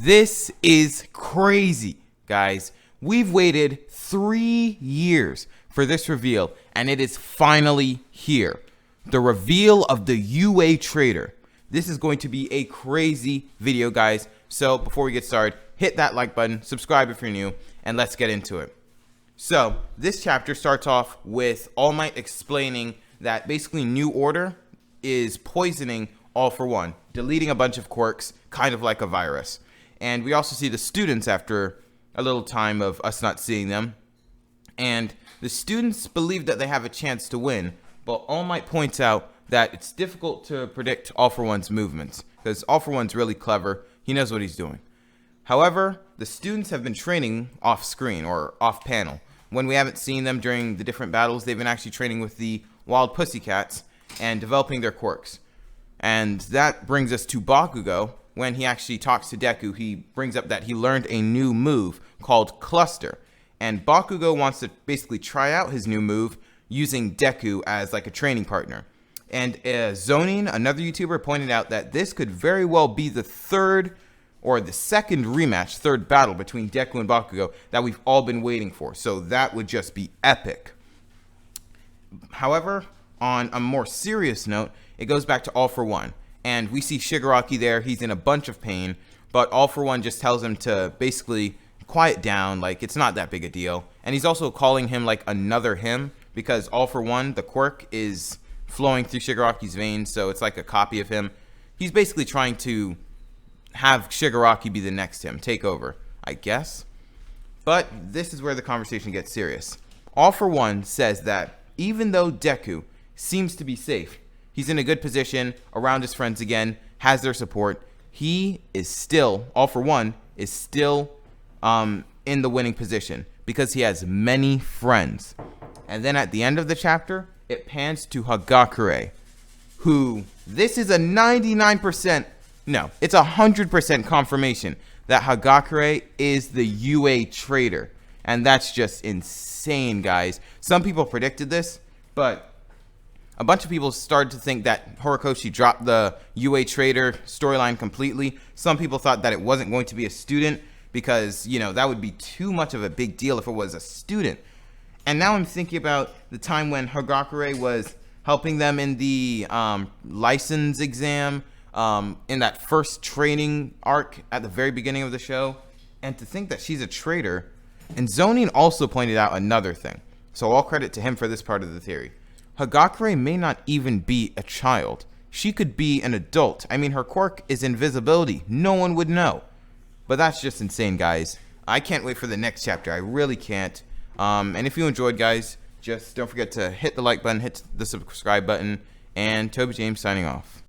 This is crazy, guys. We've waited 3 years for this reveal, and it is finally here. The reveal of the UA Traitor. This is going to be a crazy video, guys. So before we get started, hit that like button, subscribe if you're new, and let's get into it. So this chapter starts off with All Might explaining that basically New Order is poisoning All for One, deleting a bunch of quirks, kind of like a virus. And we also see the students after a little time of us not seeing them. And the students believe that they have a chance to win, but All Might points out that it's difficult to predict All for One's movements, because All for One's really clever. He knows what he's doing. However, the students have been training off screen or off panel. When we haven't seen them during the different battles, they've been actually training with the wild pussycats and developing their quirks. And that brings us to Bakugo. When he actually talks to Deku, he brings up that he learned a new move called Cluster. And Bakugo wants to basically try out his new move using Deku as like a training partner. And Zonin, another YouTuber, pointed out that this could very well be the third or the second rematch, third battle between Deku and Bakugo that we've all been waiting for. So that would just be epic. However, on a more serious note, it goes back to All for One. And we see Shigaraki there. He's in a bunch of pain, but All for One just tells him to basically quiet down, like it's not that big a deal. And he's also calling him like another him, because All for One, the quirk, is flowing through Shigaraki's veins, so it's like a copy of him. He's basically trying to have Shigaraki be the next him, take over, I guess. But this is where the conversation gets serious. All for One says that even though Deku seems to be safe, he's in a good position, around his friends again, has their support, he is still, All for One, is still in the winning position because he has many friends. And then at the end of the chapter, it pans to Hagakure, who, this is a 99%, no, it's 100% confirmation that Hagakure is the UA Traitor. And that's just insane, guys. Some people predicted this, but a bunch of people started to think that Horikoshi dropped the UA Traitor storyline completely. Some people thought that it wasn't going to be a student because, you know, that would be too much of a big deal if it was a student. And now I'm thinking about the time when Hagakure was helping them in the license exam, in that first training arc at the very beginning of the show. And to think that she's a traitor. And Zonin also pointed out another thing. So all credit to him for this part of the theory. Hagakure may not even be a child. She could be an adult. I mean, her quirk is invisibility. No one would know. But that's just insane, guys. I can't wait for the next chapter. I really can't. And if you enjoyed, guys, just don't forget to hit the like button, hit the subscribe button, and Toby James signing off.